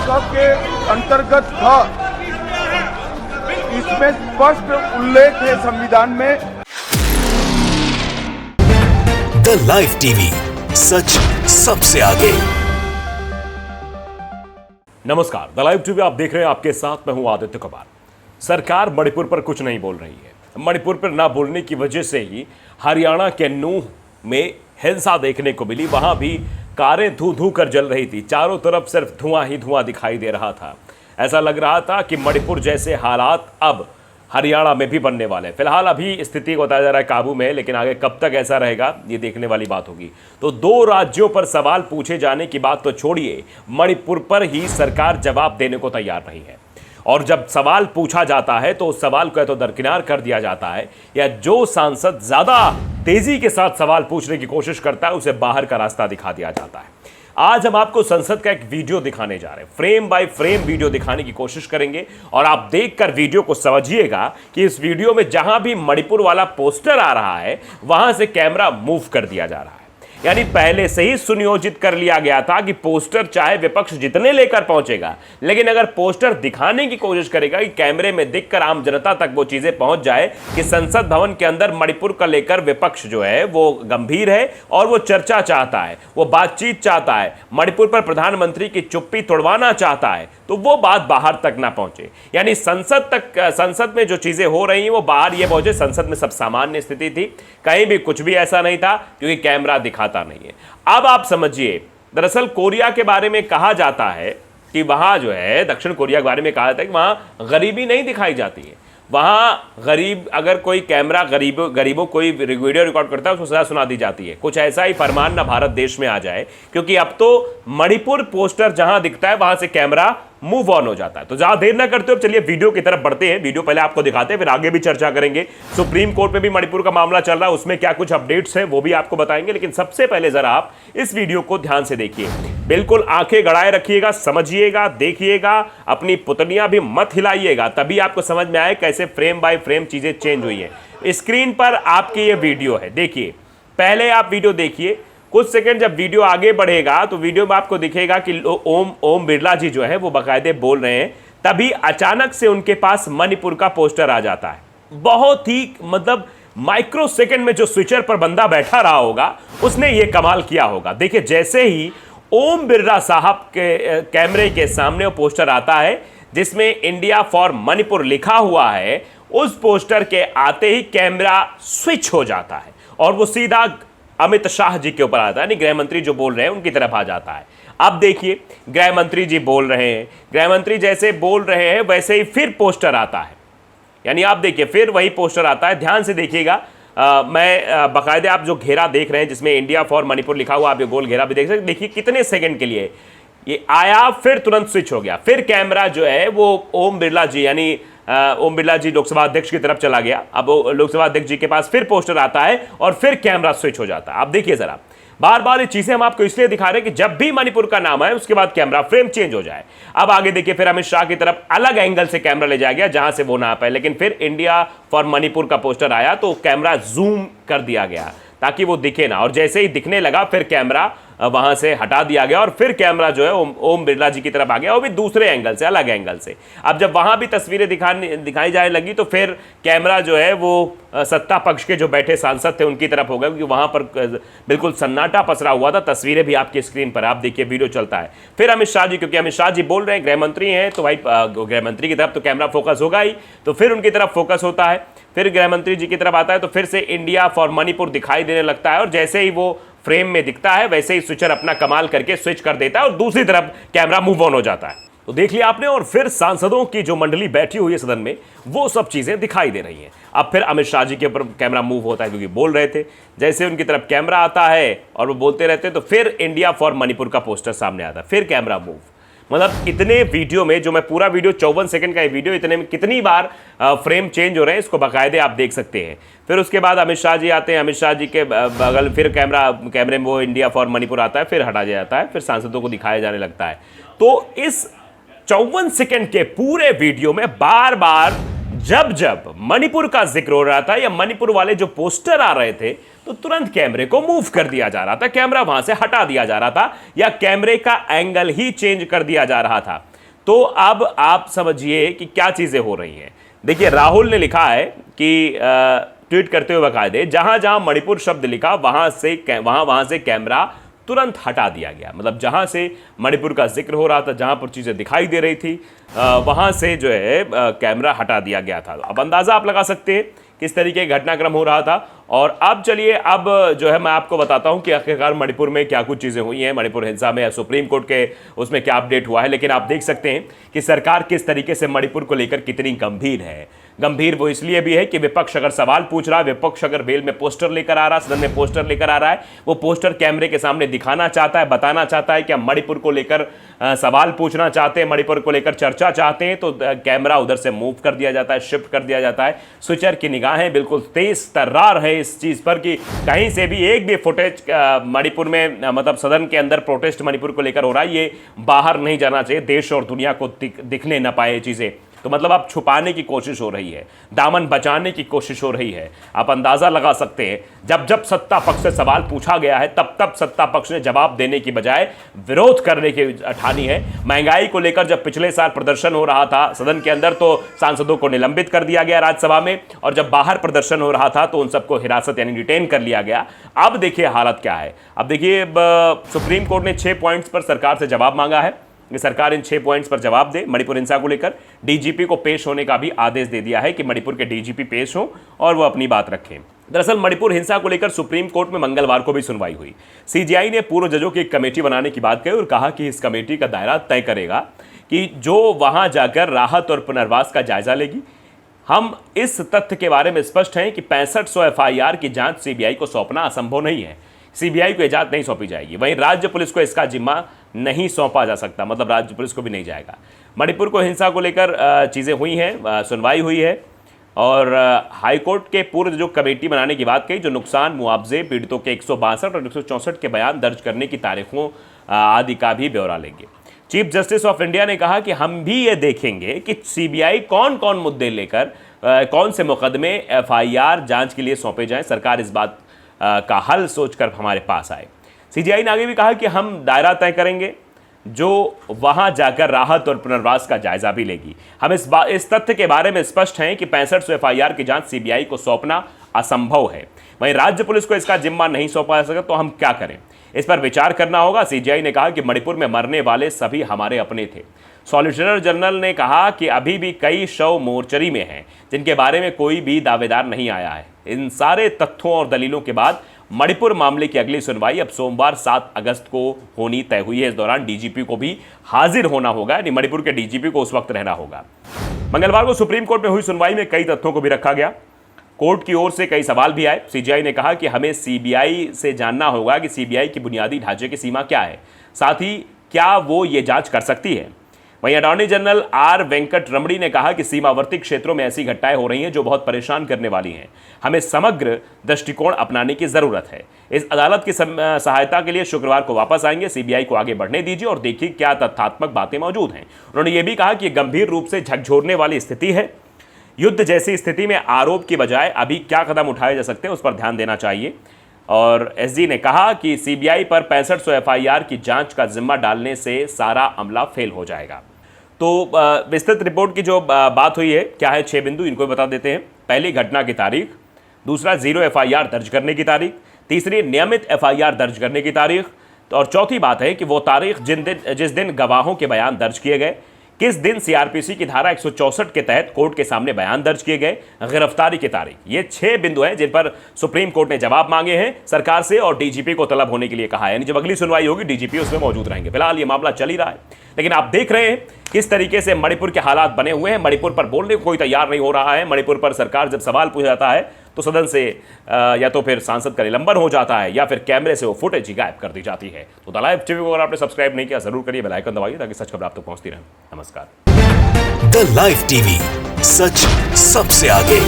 क के अंतर्गत था, इसमें स्पष्ट उल्लेख है संविधान में। द लाइव टीवी, सच सबसे आगे। नमस्कार, द लाइव टीवी आप देख रहे हैं, आपके साथ मैं हूं आदित्य कुमार। सरकार मणिपुर पर कुछ नहीं बोल रही है। मणिपुर पर ना बोलने की वजह से ही हरियाणा के नूह में हिंसा देखने को मिली। वहां भी कारें धू धू कर जल रही थी, चारों तरफ सिर्फ धुआं ही धुआं दिखाई दे रहा था। ऐसा लग रहा था कि मणिपुर जैसे हालात अब हरियाणा में भी बनने वाले हैं। फिलहाल अभी स्थिति को बताया जा रहा है काबू में, लेकिन आगे कब तक ऐसा रहेगा ये देखने वाली बात होगी। तो दो राज्यों पर सवाल पूछे जाने की बात तो छोड़िए, मणिपुर पर ही सरकार जवाब देने को तैयार नहीं है। और जब सवाल पूछा जाता है तो उस सवाल को या तो दरकिनार कर दिया जाता है, या जो सांसद ज्यादा तेजी के साथ सवाल पूछने की कोशिश करता है उसे बाहर का रास्ता दिखा दिया जाता है। आज हम आपको संसद का एक वीडियो दिखाने जा रहे हैं। फ्रेम बाय फ्रेम वीडियो दिखाने की कोशिश करेंगे और आप देखकर वीडियो को समझिएगा कि इस वीडियो में जहां भी मणिपुर वाला पोस्टर आ रहा है वहां से कैमरा मूव कर दिया जा रहा है। यानी पहले से ही सुनियोजित कर लिया गया था कि पोस्टर चाहे विपक्ष जितने लेकर पहुंचेगा, लेकिन अगर पोस्टर दिखाने की कोशिश करेगा कि कैमरे में दिखकर आम जनता तक वो चीजें पहुंच जाए कि संसद भवन के अंदर मणिपुर का लेकर विपक्ष जो है वो गंभीर है और वो चर्चा चाहता है, वो बातचीत चाहता है, मणिपुर पर प्रधानमंत्री की चुप्पी तोड़वाना चाहता है, तो वो बात बाहर तक ना पहुंचे। यानी संसद में जो चीजें हो रही हैं वो बाहर ये पहुंचे। संसद में सब सामान्य स्थिति थी, कहीं भी कुछ भी ऐसा नहीं था क्योंकि कैमरा दिखाता नहीं है। अब आप समझिए, दरअसल कोरिया के बारे में कहा जाता है कि वहां जो है, दक्षिण कोरिया के बारे में कहा जाता है कि वहां गरीबी नहीं दिखाई जाती है। वहां गरीब, अगर कोई कैमरा गरीबों कोई वीडियो रिकॉर्ड करता है उसको सजा सुना दी जाती है। कुछ ऐसा ही फरमान ना भारत देश में आ जाए, क्योंकि अब तो मणिपुर पोस्टर जहां दिखता है वहां से कैमरा मूव ऑन हो जाता है। तो ज्यादा देर ना करते हो, चलिए वीडियो की तरफ बढ़ते हैं। वीडियो पहले आपको दिखाते हैं, फिर आगे भी चर्चा करेंगे। सुप्रीम कोर्ट में भी मणिपुर का मामला चल रहा है, उसमें क्या कुछ अपडेट्स हैं वो भी आपको बताएंगे। लेकिन सबसे पहले जरा आप इस वीडियो को ध्यान से देखिए, बिल्कुल आंखें गड़ाए रखिएगा, समझिएगा, देखिएगा, अपनी पुतलियां भी मत हिलाइएगा, तभी आपको समझ में आए कैसे फ्रेम बाय फ्रेम चीजें चेंज हुई है। स्क्रीन पर आपकी ये वीडियो है, देखिए। पहले आप वीडियो देखिए, कुछ सेकंड जब वीडियो आगे बढ़ेगा तो वीडियो में आपको दिखेगा कि ओम बिरला जी जो है वो बाकायदे बोल रहे हैं। तभी अचानक से उनके पास मणिपुर का पोस्टर आ जाता है। बहुत ही मतलब माइक्रो सेकंड में जो स्विचर पर बंदा बैठा रहा होगा उसने ये कमाल किया होगा। देखिए, जैसे ही ओम बिरला साहब के कैमरे के सामने वो पोस्टर आता है जिसमें इंडिया फॉर मणिपुर लिखा हुआ है, उस पोस्टर के आते ही कैमरा स्विच हो जाता है और वो सीधा अमित शाह जी के ऊपर आता है, यानी गृह मंत्री जो बोल रहे हैं उनकी तरफ आ जाता है। अब देखिए, गृह मंत्री जी बोल रहे हैं, गृह मंत्री जैसे बोल रहे हैं वैसे ही फिर पोस्टर आता है। यानी आप देखिए, फिर वही पोस्टर आता है। ध्यान से देखिएगा, मैं बाकायदे आप जो घेरा देख रहे हैं जिसमें इंडिया फॉर मणिपुर लिखा हुआ, आप ये गोल घेरा भी देख सकते हैं। देखिए कितने सेकंड के लिए ये आया, फिर तुरंत स्विच हो गया। फिर कैमरा जो है वो ओम बिरला जी, यानी ओम बिरला जी लोकसभा अध्यक्ष की तरफ चला गया। अब लोकसभा अध्यक्ष जी के पास फिर पोस्टर आता है और फिर कैमरा स्विच हो जाता है। आप देखिए जरा, बार बार ये चीजें हम आपको इसलिए दिखा रहे हैं कि जब भी मणिपुर का नाम आए उसके बाद कैमरा फ्रेम चेंज हो जाए। अब आगे देखिए, फिर अमित शाह की तरफ अलग एंगल से कैमरा ले जाया गया जहां से वो ना आ पाए, लेकिन फिर इंडिया फॉर मणिपुर का पोस्टर आया तो कैमरा जूम कर दिया गया ताकि वो दिखे ना, और जैसे ही दिखने लगा फिर कैमरा वहां से हटा दिया गया और फिर कैमरा जो है ओम बिरला जी की तरफ आ गया, वो भी दूसरे एंगल से, अलग एंगल से। अब जब वहां भी तस्वीरें दिखाई जाने लगी तो फिर कैमरा जो है वो सत्ता पक्ष के जो बैठे सांसद थे उनकी तरफ हो गया, क्योंकि वहां पर बिल्कुल सन्नाटा पसरा हुआ था। तस्वीरें भी आपकी स्क्रीन पर आप देखिए, वीडियो चलता है। फिर अमित शाह जी, क्योंकि अमित शाह जी बोल रहे हैं, गृह मंत्री हैं, तो भाई गृह मंत्री की तरफ तो कैमरा फोकस होगा ही, तो फिर उनकी तरफ फोकस होता है। फिर गृह मंत्री जी की तरफ आता है तो फिर से इंडिया फॉर मणिपुर दिखाई देने लगता है, और जैसे ही वो फ्रेम में दिखता है वैसे ही स्विचर अपना कमाल करके स्विच कर देता है और दूसरी तरफ कैमरा मूव ऑन हो जाता है। तो देख लिया आपने, और फिर सांसदों की जो मंडली बैठी हुई है सदन में वो सब चीजें दिखाई दे रही हैं। अब फिर अमित शाह जी के ऊपर कैमरा मूव होता है क्योंकि बोल रहे थे, जैसे उनकी तरफ कैमरा आता है और वो बोलते रहते हैं तो फिर इंडिया फॉर मणिपुर का पोस्टर सामने आता है, फिर कैमरा मूव। मतलब इतने वीडियो में, जो मैं पूरा वीडियो 54 सेकंड का वीडियो, इतने में कितनी बार फ्रेम चेंज हो रहे हैं इसको बाकायदे आप देख सकते हैं। फिर उसके बाद अमित शाह जी आते हैं, अमित शाह जी के बगल फिर कैमरे में वो इंडिया फॉर मणिपुर आता है, फिर हटा जाता है, फिर सांसदों को दिखाया जाने लगता है। तो इस 54 सेकंड के पूरे वीडियो में बार बार जब जब मणिपुर का जिक्र हो रहा था या मणिपुर वाले जो पोस्टर आ रहे थे तो तुरंत कैमरे को मूव कर दिया जा रहा था, कैमरा वहां से हटा दिया जा रहा था या कैमरे का एंगल ही चेंज कर दिया जा रहा था। तो अब आप समझिए कि क्या चीज़ें हो रही हैं। देखिए, राहुल ने लिखा है कि ट्वीट करते हुए बकायदे, जहां जहां मणिपुर शब्द लिखा वहां से कैमरा तुरंत हटा दिया गया। मतलब जहां से मणिपुर का जिक्र हो रहा था, जहां पर चीज़ें दिखाई दे रही थी, वहां से जो है कैमरा हटा दिया गया था। अब अंदाज़ा आप लगा सकते हैं किस तरीके का घटनाक्रम हो रहा था। और अब चलिए, अब जो है मैं आपको बताता हूं कि आखिरकार मणिपुर में क्या कुछ चीज़ें हुई हैं, मणिपुर हिंसा में सुप्रीम कोर्ट के उसमें क्या अपडेट हुआ है। लेकिन आप देख सकते हैं कि सरकार किस तरीके से मणिपुर को लेकर कितनी गंभीर है। गंभीर वो इसलिए भी है कि विपक्ष अगर सवाल पूछ रहा है, विपक्ष अगर बेल में पोस्टर लेकर आ रहा है, सदन में पोस्टर लेकर आ रहा है, वो पोस्टर कैमरे के सामने दिखाना चाहता है, बताना चाहता है कि हम मणिपुर को लेकर सवाल पूछना चाहते हैं, मणिपुर को लेकर चर्चा चाहते हैं, तो कैमरा उधर से मूव कर दिया जाता है, शिफ्ट कर दिया जाता है। स्विचर की निगाहें बिल्कुल तेज तर्रार है इस चीज़ पर कि कहीं से भी एक भी फुटेज मणिपुर में, मतलब सदन के अंदर प्रोटेस्ट मणिपुर को लेकर हो रहा है, ये बाहर नहीं जाना चाहिए, देश और दुनिया को दिखने न पाए चीज़ें। तो मतलब आप छुपाने की कोशिश हो रही है, दामन बचाने की कोशिश हो रही है। आप अंदाजा लगा सकते हैं, जब जब सत्ता पक्ष से सवाल पूछा गया है, तब तब सत्ता पक्ष ने जवाब देने की बजाय विरोध करने की ठानी है। महंगाई को लेकर जब पिछले साल प्रदर्शन हो रहा था सदन के अंदर, तो सांसदों को निलंबित कर दिया गया राज्यसभा में, और जब बाहर प्रदर्शन हो रहा था तो उन सबको हिरासत यानी डिटेन कर लिया गया। अब देखिए हालत क्या है। अब देखिए, सुप्रीम कोर्ट ने 6 पॉइंट्स पर सरकार से जवाब मांगा है कि सरकार इन 6 पॉइंट्स पर जवाब दे। मणिपुर हिंसा को लेकर डीजीपी को पेश होने का भी आदेश दे दिया है कि मणिपुर के डीजीपी पेश हों और वो अपनी बात रखें। दरअसल मणिपुर हिंसा को लेकर सुप्रीम कोर्ट में मंगलवार को भी सुनवाई हुई। सीजीआई ने पूर्व जजों की एक कमेटी बनाने की बात कही और कहा कि इस कमेटी का दायरा तय करेगा कि जो वहां जाकर राहत और पुनर्वास का जायजा लेगी। हम इस तथ्य के बारे में स्पष्ट हैं कि 6500 एफआईआर की जांच सीबीआई को सौंपना असंभव नहीं है। सीबीआई को जांच नहीं सौंपी जाएगी। वहीं राज्य पुलिस को इसका जिम्मा नहीं सौंपा जा सकता, मतलब राज्य पुलिस को भी नहीं जाएगा। मणिपुर को हिंसा को लेकर चीज़ें हुई हैं, सुनवाई हुई है, और हाईकोर्ट के पूर्व जो कमेटी बनाने की बात कही, जो नुकसान मुआवजे पीड़ितों के 162 और 164 के बयान दर्ज करने की तारीखों आदि का भी ब्यौरा लेंगे। चीफ जस्टिस ऑफ इंडिया ने कहा कि हम भी ये देखेंगे कि सीबीआई कौन कौन मुद्दे लेकर कौन से मुकदमे एफआईआर जांच के लिए सौंपे जाएं। सरकार इस बात का हल सोचकर हमारे पास आए। सीजीआई ने आगे भी कहा कि हम दायरा तय करेंगे जो वहां जाकर राहत और पुनर्वास का जायजा भी लेगी। हम इस तथ्य के बारे में स्पष्ट हैं कि 6500 एफआईआर की जांच सीबीआई को सौंपना असंभव है। वहीं राज्य पुलिस को इसका जिम्मा नहीं सौंपा जा सकता, तो हम क्या करें, इस पर विचार करना होगा। सीजीआई ने कहा कि मणिपुर में मरने वाले सभी हमारे अपने थे। सॉलिसिटर जनरल ने कहा कि अभी भी कई शव मोर्चरी में हैं जिनके बारे में कोई भी दावेदार नहीं आया है। इन सारे तथ्यों और दलीलों के बाद मणिपुर मामले की अगली सुनवाई अब सोमवार 7 अगस्त को होनी तय हुई है। इस दौरान डीजीपी को भी हाजिर होना होगा, यानी मणिपुर के डीजीपी को उस वक्त रहना होगा। मंगलवार को सुप्रीम कोर्ट में हुई सुनवाई में कई तथ्यों को भी रखा गया। कोर्ट की ओर से कई सवाल भी आए। सीजीआई ने कहा कि हमें सीबीआई से जानना होगा कि सीबीआई की बुनियादी ढांचे की सीमा क्या है, साथ ही क्या वो ये जांच कर सकती है। वहीं अटॉर्नी जनरल आर वेंकट रमणी ने कहा कि सीमावर्ती क्षेत्रों में ऐसी घटनाएं हो रही हैं जो बहुत परेशान करने वाली हैं। हमें समग्र दृष्टिकोण अपनाने की जरूरत है। इस अदालत की सहायता के लिए शुक्रवार को वापस आएंगे। सीबीआई को आगे बढ़ने दीजिए और देखिए क्या तथ्यात्मक बातें मौजूद हैं। उन्होंने ये भी कहा कि गंभीर रूप से झकझोरने वाली स्थिति है। युद्ध जैसी स्थिति में आरोप की बजाय अभी क्या कदम उठाए जा सकते हैं उस पर ध्यान देना चाहिए। और एसजी ने कहा कि सीबीआई पर 6500 एफआईआर की जांच का जिम्मा डालने से सारा अमला फेल हो जाएगा। तो विस्तृत रिपोर्ट की जो बात हुई है, क्या है 6 बिंदु, इनको बता देते हैं। पहली, घटना की तारीख। दूसरा, 0 एफआईआर दर्ज करने की तारीख। तीसरी, नियमित एफआईआर दर्ज करने की तारीख। और चौथी बात है कि वो तारीख जिस दिन गवाहों के बयान दर्ज किए गए, किस दिन सीआरपीसी की धारा 164 के तहत कोर्ट के सामने बयान दर्ज किए गए, गिरफ्तारी की तारीख। ये 6 बिंदु हैं जिन पर सुप्रीम कोर्ट ने जवाब मांगे हैं सरकार से और डीजीपी को तलब होने के लिए कहा है। यानी जब अगली सुनवाई होगी डीजीपी उसमें मौजूद रहेंगे। फिलहाल ये मामला चल ही रहा है, लेकिन आप देख रहे हैं किस तरीके से मणिपुर के हालात बने हुए हैं। मणिपुर पर बोलने को कोई तैयार नहीं हो रहा है। मणिपुर पर सरकार जब सवाल पूछा जाता है तो सदन से या तो फिर सांसद का निलंबन हो जाता है या फिर कैमरे से वो फुटेज ही गायब कर दी जाती है। तो द लाइव टीवी को अगर आपने सब्सक्राइब नहीं किया जरूर करिए, बेल आइकन दबाइए ताकि सच खबर आप तक पहुंचती रहे। नमस्कार। द लाइव टीवी, सच सबसे आगे।